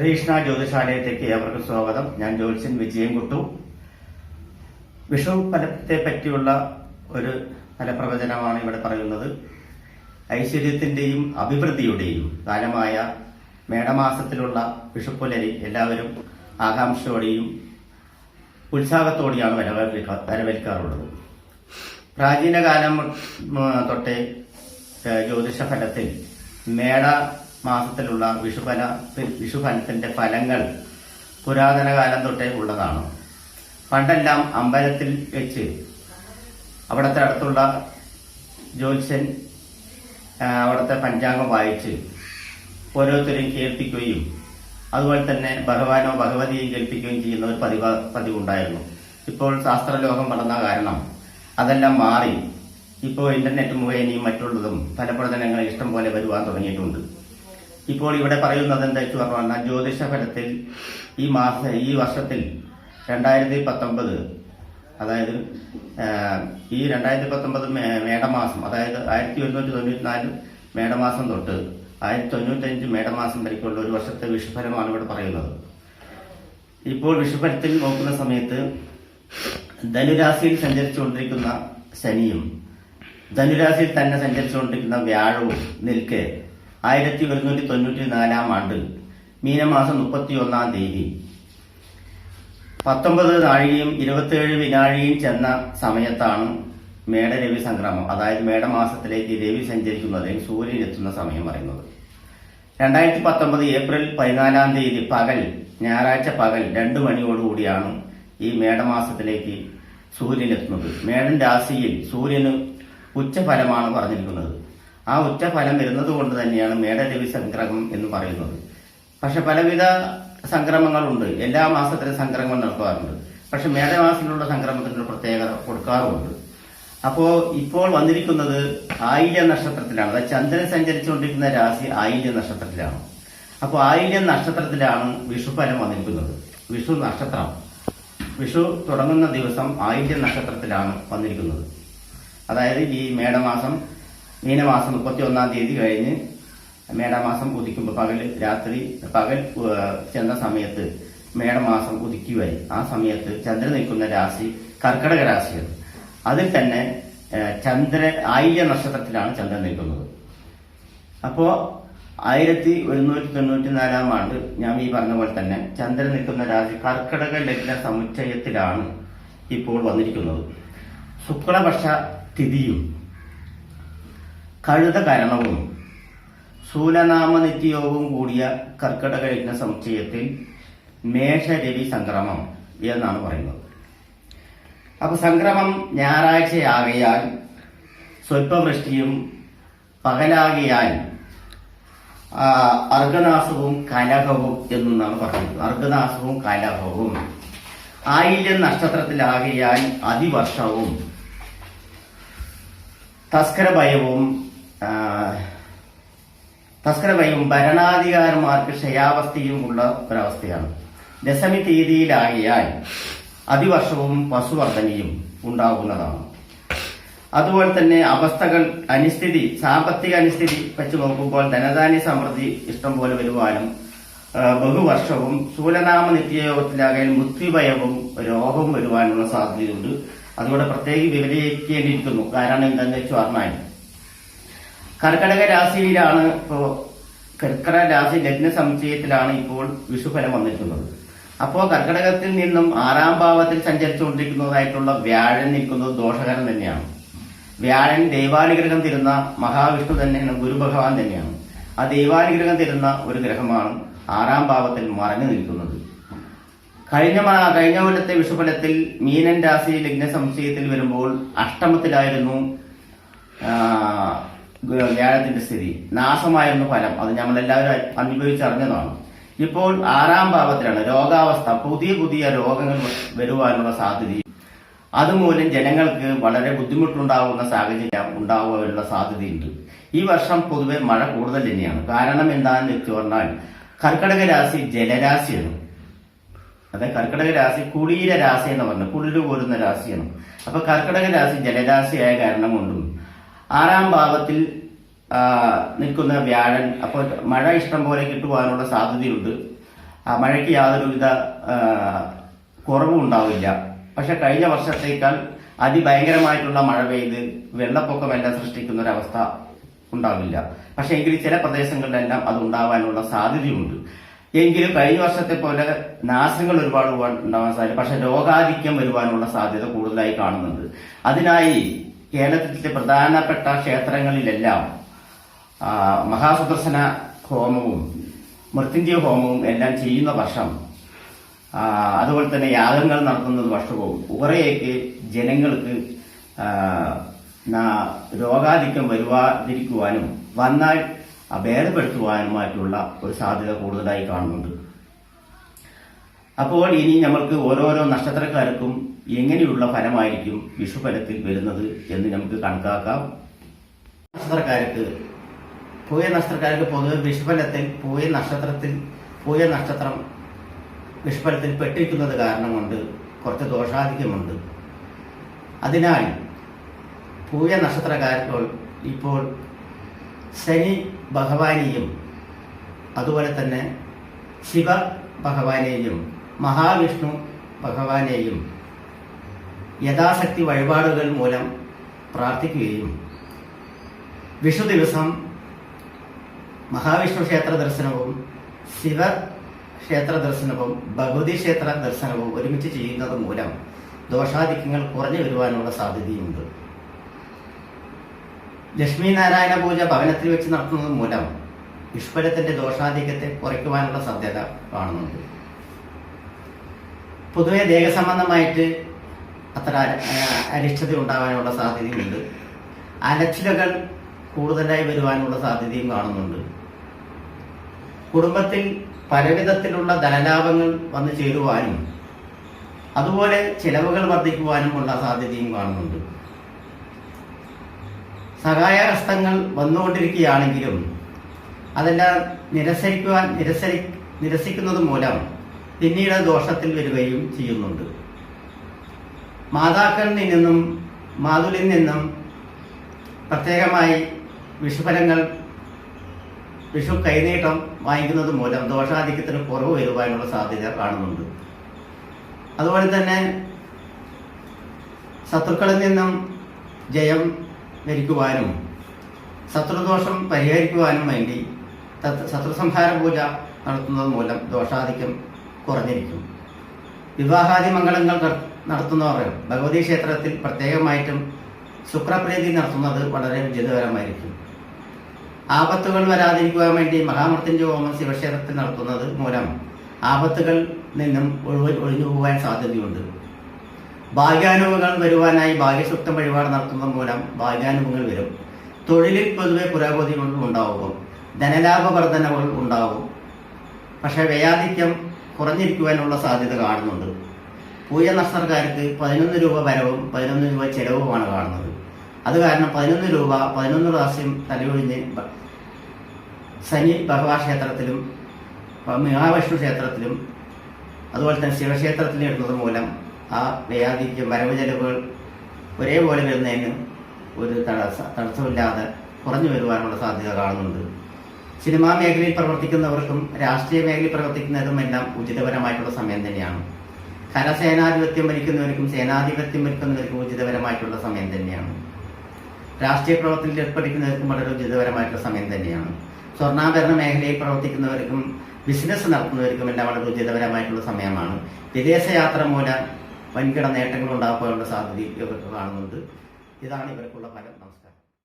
ശ്രീകൃഷ്ണ ജ്യോതിഷാലയത്തേക്ക് ഏവർക്കും സ്വാഗതം. ഞാൻ ജ്യോത്സ്യൻ വിജയൻകുട്ടു. വിഷു ഫലത്തെ പറ്റിയുള്ള ഒരു ഫലപ്രവചനമാണ് ഇവിടെ പറയുന്നത്. ഐശ്വര്യത്തിന്റെയും അഭിവൃദ്ധിയുടെയും കാലമായ മേടമാസത്തിലുള്ള വിഷുപ്പുലരി എല്ലാവരും ആകാംക്ഷയോടെയും ഉത്സാഹത്തോടെയാണ് വരവേൽക്കാറുള്ളത്. പ്രാചീന കാലം തൊട്ടേ ജ്യോതിഷ ഫലത്തിൽ മേട മാസത്തിലുള്ള വിഷുഫലത്തിന്റെ ഫലങ്ങൾ പുരാതന കാലം തൊട്ടേ ഉള്ളതാണ്. പണ്ടെല്ലാം അമ്പലത്തിൽ വെച്ച് അവിടുത്തെ അടുത്തുള്ള ജ്യോത്സ്യൻ അവിടുത്തെ പഞ്ചാംഗം വായിച്ച് ഓരോരുത്തരെയും കേൾപ്പിക്കുകയും അതുപോലെ തന്നെ ഭഗവാനോ ഭഗവതിയെയും കേൾപ്പിക്കുകയും ചെയ്യുന്ന ഒരു പതിവുണ്ടായിരുന്നു. ഇപ്പോൾ ശാസ്ത്രലോകം വളർന്ന കാരണം അതെല്ലാം മാറി ഇപ്പോൾ ഇന്റർനെറ്റ് മുഖേനയും മറ്റുള്ളതും ഫലപ്രവചനങ്ങൾ ഇഷ്ടം പോലെ വരുവാൻ തുടങ്ങിയിട്ടുണ്ട്. ഇപ്പോൾ ഇവിടെ പറയുന്നത് എന്താ വെച്ച് പറഞ്ഞാൽ ജ്യോതിഷ ഫലത്തിൽ ഈ വർഷത്തിൽ 2019 അതായത് ഈ 2019 മേടമാസം, അതായത് 1194 മേടമാസം തൊട്ട് 1095 മേടമാസം വരയ്ക്കുള്ള ഒരു വർഷത്തെ വിഷുഫലമാണ് ഇവിടെ പറയുന്നത്. ഇപ്പോൾ വിഷുഫലത്തിൽ നോക്കുന്ന സമയത്ത് ധനുരാശിയിൽ സഞ്ചരിച്ചുകൊണ്ടിരിക്കുന്ന ശനിയും ധനുരാശിയിൽ തന്നെ സഞ്ചരിച്ചുകൊണ്ടിരിക്കുന്ന വ്യാഴവും നിൽക്കെ 1194 ആണ്ട് മീനമാസം 31 തീയതി 19 നാഴികയും 27 വിനാഴികയും ചെന്ന സമയത്താണ് മേടരവി സംക്രമം, അതായത് മേടമാസത്തിലേക്ക് രവി സഞ്ചരിക്കുന്നത്, സൂര്യൻ എത്തുന്ന സമയം പറയുന്നത്. 2019 ഏപ്രിൽ 14 തീയതി പകൽ, ഞായറാഴ്ച പകൽ 2 മണിയോടുകൂടിയാണ് ഈ മേടമാസത്തിലേക്ക് സൂര്യൻ എത്തുന്നത്. മേടൻ രാശിയിൽ സൂര്യന് ഉച്ചഫലമാണ് പറഞ്ഞിരിക്കുന്നത്. ആ ഉച്ചഫലം വരുന്നത് കൊണ്ട് തന്നെയാണ് മേടരവി സംക്രമം എന്ന് പറയുന്നത്. പക്ഷെ പലവിധ സംക്രമങ്ങളുണ്ട്. എല്ലാ മാസത്തിലും സംക്രമം നടത്താറുണ്ട്. പക്ഷെ മേടമാസത്തിലുള്ള സംക്രമത്തിനുള്ള പ്രത്യേകത കൊടുക്കാറുമുണ്ട്. അപ്പോ ഇപ്പോൾ വന്നിരിക്കുന്നത് ആയില്യ നക്ഷത്രത്തിലാണ്. അതായത് ചന്ദ്രൻ സഞ്ചരിച്ചുകൊണ്ടിരിക്കുന്ന രാശി ആയില്യ നക്ഷത്രത്തിലാണ്. അപ്പോൾ ആയില്യ നക്ഷത്രത്തിലാണ് വിഷുഫലം വന്നിരിക്കുന്നത്. വിഷു നക്ഷത്രം, വിഷു തുടങ്ങുന്ന ദിവസം ആയില്യ നക്ഷത്രത്തിലാണ് വന്നിരിക്കുന്നത്. അതായത് ഈ മീനമാസം 31 തീയതി കഴിഞ്ഞ് മേടമാസം ഉദിക്കുമ്പോൾ പകൽ ചെന്ന സമയത്ത് മേടമാസം ഉദിക്കുവായി. ആ സമയത്ത് ചന്ദ്രൻ നിൽക്കുന്ന രാശി കർക്കടക രാശിയാണ്. അതിൽ തന്നെ ആയില്യ നക്ഷത്രത്തിലാണ് ചന്ദ്രൻ നിൽക്കുന്നത്. അപ്പോ 1194 ആണ്ട് ഞാൻ ഈ പറഞ്ഞ പോലെ തന്നെ ചന്ദ്രൻ നിൽക്കുന്ന രാശി കർക്കടക ലഗ്ന സമുച്ചയത്തിലാണ് ഇപ്പോൾ വന്നിരിക്കുന്നത്. ശുക്ലപക്ഷ തിഥിയും കഴുതകരണവും ശൂലനാമനിത്യയോഗവും കൂടിയ കർക്കടക ലഗ്ന സമുച്ചയത്തിൽ മേഷരവി സംക്രമം എന്നാണ് പറയുന്നത്. അപ്പൊ സംക്രമം ഞായറാഴ്ചയാകയാൽ സ്വൽപ്പവൃഷ്ടിയും പകലാകിയാൽ അർഘനാശവും കലഹവും എന്നാണ് പറയുന്നത്. അർഘനാശവും കലഹവും. ആയില്യം നക്ഷത്രത്തിലാകിയാൽ അതിവർഷവും തസ്കരഭയവും ഭരണാധികാരിമാർക്ക് ക്ഷയാവസ്ഥയും ഉള്ള ഒരവസ്ഥയാണ്. ദശമി തീയതിയിലാകിയാൽ അതിവർഷവും പശുവർദ്ധനയും ഉണ്ടാകുന്നതാണ്. അതുപോലെ തന്നെ സാമ്പത്തിക അനിസ്ഥിതി വെച്ച് നോക്കുമ്പോൾ ധനധാന്യ സമൃദ്ധി ഇഷ്ടം പോലെ വരുവാനും ബഹുവർഷവും ശൂലനാമ നിത്യയോഗത്തിലാകയാൽ മൃത്യുഭയവും രോഗവും വരുവാനുള്ള സാധ്യതയുണ്ട്. അതുകൊണ്ട് പ്രത്യേകം വിവരിക്കേണ്ടിയിരിക്കുന്നു. കാരണം എന്താണെന്ന് വെച്ച് പറഞ്ഞാൽ കർക്കടക രാശിയിലാണ് കർക്കടക രാശി ലഗ്ന സമുച്ചയത്തിലാണ് ഇപ്പോൾ വിഷുഫലം വന്നിരിക്കുന്നത്. അപ്പോൾ കർക്കടകത്തിൽ നിന്നും 6ാം ഭാവത്തിൽ സഞ്ചരിച്ചുകൊണ്ടിരിക്കുന്നതായിട്ടുള്ള വ്യാഴൻ നിൽക്കുന്നത് ദോഷകരം തന്നെയാണ്. വ്യാഴൻ ദൈവാനുഗ്രഹം തരുന്ന മഹാവിഷ്ണു തന്നെയാണ്, ഗുരു ഭഗവാൻ തന്നെയാണ്. ആ ദൈവാനുഗ്രഹം തരുന്ന ഒരു ഗ്രഹമാണ് 6ാം ഭാവത്തിൽ മറഞ്ഞു നിൽക്കുന്നത്. കഴിഞ്ഞ കൊല്ലത്തെ വിഷുഫലത്തിൽ മീനൻ രാശി ലഗ്ന സമുച്ചയത്തിൽ വരുമ്പോൾ അഷ്ടമത്തിലായിരുന്നു വ്യാഴത്തിന്റെ സ്ഥിതി. നാശമായിരുന്നു ഫലം. അത് നമ്മളെല്ലാവരും അനുഭവിച്ചറിഞ്ഞതാണ്. ഇപ്പോൾ 6ാം ഭാവത്തിലാണ്. രോഗാവസ്ഥ, പുതിയ രോഗങ്ങൾ വരുവാനുള്ള സാധ്യതയും അതുമൂലം ജനങ്ങൾക്ക് വളരെ ബുദ്ധിമുട്ടുണ്ടാകുന്ന സാഹചര്യം ഉണ്ടാകാനുള്ള സാധ്യതയുണ്ട്. ഈ വർഷം പൊതുവെ മഴ കൂടുതൽ തന്നെയാണ്. കാരണം എന്താണെന്ന് വെച്ച് പറഞ്ഞാൽ കർക്കടക രാശി ജലരാശിയാണ്. അതെ, കർക്കടക രാശി കുളീര രാശി എന്ന് പറഞ്ഞു, കുളിര് പോരുന്ന രാശിയാണ്. അപ്പൊ കർക്കടക രാശി ജലരാശിയായ കാരണം കൊണ്ടും 6ാം ഭാവത്തിൽ നിൽക്കുന്ന വ്യാഴൻ, അപ്പോൾ മഴ ഇഷ്ടം പോലെ കിട്ടുവാനുള്ള സാധ്യതയുണ്ട്. മഴയ്ക്ക് യാതൊരുവിധ കുറവും ഉണ്ടാവില്ല. പക്ഷെ കഴിഞ്ഞ വർഷത്തേക്കാൾ അതിഭയങ്കരമായിട്ടുള്ള മഴ പെയ്ത് വെള്ളപ്പൊക്കമെല്ലാം സൃഷ്ടിക്കുന്ന ഒരവസ്ഥ ഉണ്ടാവില്ല. പക്ഷെ എങ്കിലും ചില പ്രദേശങ്ങളിലെല്ലാം അത് ഉണ്ടാവാനുള്ള സാധ്യതയുണ്ട്. എങ്കിലും കഴിഞ്ഞ വർഷത്തെ പോലെ നാശങ്ങൾ ഒരുപാട് ഉണ്ടാവാൻ സാധ്യത, പക്ഷെ രോഗാധിക്യം വരുവാനുള്ള സാധ്യത കൂടുതലായി കാണുന്നുണ്ട്. അതിനായി കേരളത്തിലെ പ്രധാനപ്പെട്ട ക്ഷേത്രങ്ങളിലെല്ലാം മഹാസുദർശന ഹോമവും മൃത്യുഞ്ജയ ഹോമവും എല്ലാം ചെയ്യുന്ന വർഷം, അതുപോലെ തന്നെ യാഗങ്ങൾ നടത്തുന്നത് വർഷവും കുറേയൊക്കെ ജനങ്ങൾക്ക് രോഗാധിക്യം വരുവാതിരിക്കുവാനും വന്നാൽ ഭേദപ്പെടുത്തുവാനുമായിട്ടുള്ള ഒരു സാധ്യത കൂടുതലായി കാണുന്നുണ്ട്. അപ്പോൾ ഇനി നമ്മൾക്ക് ഓരോരോ നക്ഷത്രക്കാർക്കും എങ്ങനെയുള്ള ഫലമായിരിക്കും വിഷുഫലത്തിൽ വരുന്നത് എന്ന് നമുക്ക് കണക്കാക്കാം. പൂയ നക്ഷത്രക്കാർക്ക് പൊതുവെ വിഷുഫലത്തിൽ പൂയ നക്ഷത്രം വിഷുഫലത്തിൽ പെട്ടിരിക്കുന്നത് കാരണം കൊണ്ട് കുറച്ച് ദോഷാധിക്യമുണ്ട്. അതിനാൽ പൂയ നക്ഷത്രക്കാർക്ക് ഇപ്പോൾ ശനി ഭഗവാനെയും അതുപോലെ തന്നെ ശിവ ഭഗവാനെയും മഹാവിഷ്ണു ഭഗവാനെയും യഥാശക്തി വഴിപാടുകൾ മൂലം പ്രാർത്ഥിക്കുകയും വിഷു ദിവസം മഹാവിഷ്ണു ക്ഷേത്ര ദർശനവും ശിവ ക്ഷേത്ര ദർശനവും ഭഗവതി ക്ഷേത്ര ദർശനവും ഒരുമിച്ച് ചെയ്യുന്നത് മൂലം ദോഷാധിക്യങ്ങൾ കുറഞ്ഞു വരുവാനുള്ള സാധ്യതയുണ്ട്. ലക്ഷ്മി നാരായണ പൂജ ഭവനത്തിൽ വെച്ച് നടത്തുന്നത് മൂലം വിഷുഫലത്തിന്റെ ദോഷാധിക്യത്തെ കുറയ്ക്കുവാനുള്ള സാധ്യത കാണുന്നുണ്ട്. പൊതുവെ ദേഹസംബന്ധമായിട്ട് അത്ര അരിഷ്ടത ഉണ്ടാകാനുള്ള സാധ്യതയുണ്ട്. അലച്ചിലകൾ കൂടുതലായി വരുവാനുള്ള സാധ്യതയും കാണുന്നുണ്ട്. കുടുംബത്തിൽ പലവിധത്തിലുള്ള ധനലാഭങ്ങൾ വന്നു ചേരുവാനും അതുപോലെ ചിലവുകൾ വർദ്ധിക്കുവാനും ഉള്ള സാധ്യതയും കാണുന്നുണ്ട്. സഹായ ഹസ്തങ്ങൾ വന്നുകൊണ്ടിരിക്കുകയാണെങ്കിലും അതെല്ലാം നിരസിക്കുന്നത് മൂലം പിന്നീട് ദോഷത്തിൽ വരികയും ചെയ്യുന്നുണ്ട്. മാതാക്കളിൽ നിന്നും മാതുലിൽ നിന്നും പ്രത്യേകമായി വിഷു കൈനീട്ടം വാങ്ങിക്കുന്നത് മൂലം ദോഷാധിക്യത്തിന് കുറവ് വരുവാനുള്ള സാധ്യത കാണുന്നുണ്ട്. അതുപോലെ തന്നെ ശത്രുക്കളിൽ നിന്നും ജയം വരിക്കുവാനും ശത്രുദോഷം പരിഹരിക്കുവാനും വേണ്ടി ശത്രുസംഹാര പൂജ നടത്തുന്നത് മൂലം ദോഷാധിക്യം കുറഞ്ഞിരിക്കും. വിവാഹാദി മംഗളങ്ങൾ നടത്തുന്നവർ ഭഗവതി ക്ഷേത്രത്തിൽ പ്രത്യേകമായിട്ടും ശുക്രപ്രീതി നടത്തുന്നത് വളരെ ഉചിതകരമായിരിക്കും. ആപത്തുകൾ വരാതിരിക്കുവാൻ വേണ്ടി മഹാമൃത്യുഞ്ജയ ഹോമം ശിവക്ഷേത്രത്തിൽ നടത്തുന്നത് മൂലം ആപത്തുകൾ നിന്നും ഒഴിഞ്ഞു പോകാൻ സാധ്യതയുണ്ട്. ഭാഗ്യാനുഭവങ്ങൾ വരുവാനായി ഭാഗ്യസൂക്തം വഴിപാട് നടത്തുന്നത് മൂലം ഭാഗ്യാനുഭവങ്ങൾ വരും. തൊഴിലിൽ പൊതുവെ പുരോഗതികൾ ഉണ്ടാവും, ധനലാഭ വർധനകൾ ഉണ്ടാവും. പക്ഷെ വ്യയാധിക്യം കുറഞ്ഞിരിക്കുവാനുള്ള സാധ്യത കാണുന്നുണ്ട്. പൂയ നക്ഷത്രക്കാർക്ക് 11 രൂപ വരവും 11 രൂപ ചെലവുമാണ് കാണുന്നത്. അത് കാരണം 11 രൂപ 11 പ്രാവശ്യം തലയൊഴിഞ്ഞ് ശനി ഭഗവാൻ ക്ഷേത്രത്തിലും മഹാവിഷ്ണു ക്ഷേത്രത്തിലും അതുപോലെ തന്നെ ശിവക്ഷേത്രത്തിലും ഇടുന്നത് മൂലം ആ വ്യയാധിക്യം വരവ് ചെലവുകൾ ഒരേപോലെ വരുന്നതിന് ഒരു തടസ്സമില്ലാതെ കുറഞ്ഞു വരുവാനുള്ള സാധ്യത കാണുന്നുണ്ട്. സിനിമാ മേഖലയിൽ പ്രവർത്തിക്കുന്നവർക്കും രാഷ്ട്രീയ മേഖലയിൽ പ്രവർത്തിക്കുന്നതും എല്ലാം ഉചിതപരമായിട്ടുള്ള സമയം തന്നെയാണ്. കരസേനാധിപത്യം ഭരിക്കുന്നവർക്കും സേനാധിപത്യം ഭരിക്കുന്നവർക്കും ഉചിതപരമായിട്ടുള്ള സമയം തന്നെയാണ്. രാഷ്ട്രീയ പ്രവർത്തനത്തിൽ ഏർപ്പെട്ടിരിക്കുന്നവർക്കും വളരെ ഉചിതപരമായിട്ടുള്ള സമയം തന്നെയാണ്. സ്വർണ്ണാഭരണ മേഖലയിൽ പ്രവർത്തിക്കുന്നവർക്കും ബിസിനസ് നടത്തുന്നവർക്കും എല്ലാം വളരെ ഉചിതപരമായിട്ടുള്ള സമയമാണ്. വിദേശയാത്ര മൂലം വൻകിട നേട്ടങ്ങൾ ഉണ്ടാക്കാനുള്ള സാധ്യത ഇവർക്ക് കാണുന്നുണ്ട്. ഇതാണ് ഇവർക്കുള്ള ഫലം. നമസ്കാരം.